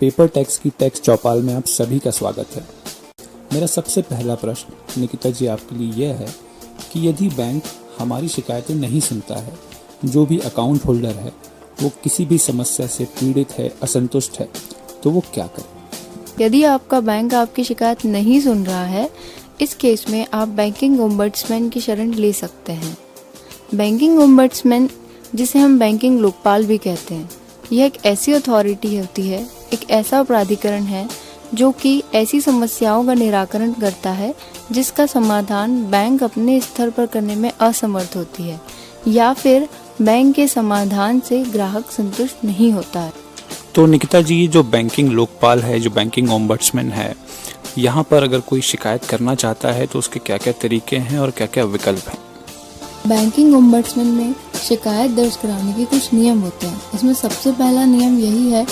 Paper tax की tax चौपाल में आप सभी का स्वागत है। मेरा सबसे पहला प्रश्न निकिता जी आपके लिए यह है कि यदि बैंक हमारी शिकायतें नहीं सुनता है, जो भी अकाउंट होल्डर है वो किसी भी समस्या से पीड़ित है, असंतुष्ट है, तो वो क्या करे? यदि आपका बैंक आपकी शिकायत नहीं सुन रहा है, इस केस में आप बैंकिंग ओम्बड्समैन की शरण ले सकते हैं। बैंकिंग ओम्बड्समैन, जिसे हम बैंकिंग लोकपाल भी कहते हैं, यह एक ऐसी अथॉरिटी होती है, एक ऐसा प्राधिकरण है जो कि ऐसी समस्याओं का निराकरण करता है जिसका समाधान बैंक अपने स्तर पर करने में असमर्थ होती है या फिर बैंक के समाधान से ग्राहक संतुष्ट नहीं होता है। तो निकिता जी, ये जो बैंकिंग लोकपाल है, जो बैंकिंग ओम्बड्समैन है, यहाँ पर अगर कोई शिकायत करना चाहता है तो उसके क्या क्या तरीके हैं और क्या क्या विकल्प हैं? बैंकिंग ओम्बड्समैन में शिकायत दर्ज कराने के कुछ नियम होते हैं। इसमें सबसे पहला नियम यही है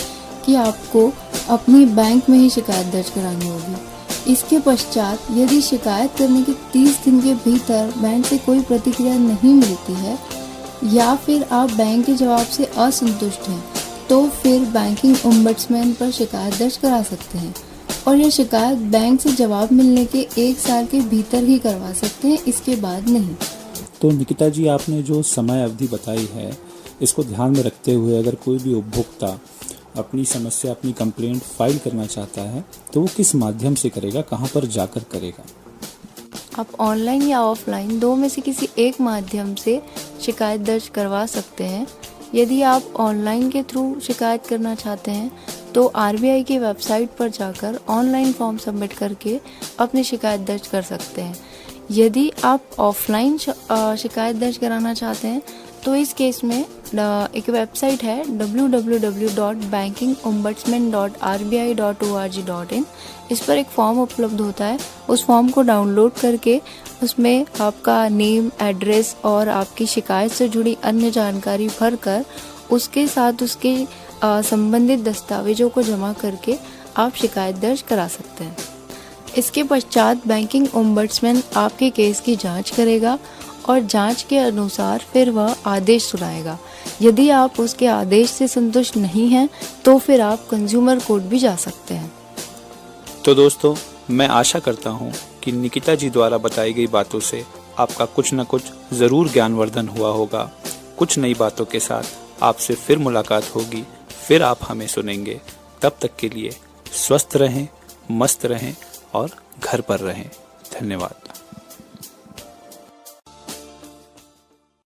कि आपको अपनी बैंक में ही शिकायत दर्ज करानी होगी। इसके पश्चात यदि शिकायत करने के 30 दिन के भीतर बैंक से कोई प्रतिक्रिया नहीं मिलती है या फिर आप बैंक के जवाब से असंतुष्ट हैं, तो फिर बैंकिंग ओम्बड्समैन पर शिकायत दर्ज करा सकते हैं और यह शिकायत बैंक से जवाब मिलने के 1 साल के भीतर ही करवा सकते हैं, इसके बाद नहीं। तो निकिता जी, आपने जो समय अवधि बताई है, इसको ध्यान में रखते हुए अगर कोई भी उपभोक्ता अपनी समस्या, अपनी कंप्लेंट फाइल करना चाहता है तो वो किस माध्यम से करेगा, कहाँ पर जाकर करेगा? आप ऑनलाइन या ऑफलाइन, दो में से किसी एक माध्यम से शिकायत दर्ज करवा सकते हैं। यदि आप ऑनलाइन के थ्रू शिकायत करना चाहते हैं तो आरबीआई की वेबसाइट पर जाकर ऑनलाइन फॉर्म सबमिट करके अपनी शिकायत दर्ज कर सकते हैं। यदि आप ऑफलाइन शिकायत दर्ज कराना चाहते हैं तो इस केस में एक वेबसाइट है www.bankingombuddsman.rbi.org.in। इस पर एक फॉर्म उपलब्ध होता है। उस फॉर्म को डाउनलोड करके उसमें आपका नेम, एड्रेस और आपकी शिकायत से जुड़ी अन्य जानकारी भरकर उसके साथ उसके संबंधित दस्तावेजों को जमा करके आप शिकायत दर्ज करा सकते हैं। इसके पश्चात बैंकिंग ओम्बड्समैन आपके केस की जांच करेगा और जांच के अनुसार फिर वह आदेश सुनाएगा। यदि आप उसके आदेश से संतुष्ट नहीं हैं तो फिर आप कंज्यूमर कोर्ट भी जा सकते हैं। तो दोस्तों, मैं आशा करता हूँ कि निकिता जी द्वारा बताई गई बातों से आपका कुछ न कुछ ज़रूर ज्ञानवर्धन हुआ होगा। कुछ नई बातों के साथ आपसे फिर मुलाकात होगी, फिर आप हमें सुनेंगे। तब तक के लिए स्वस्थ रहें, मस्त रहें और घर पर रहें। धन्यवाद।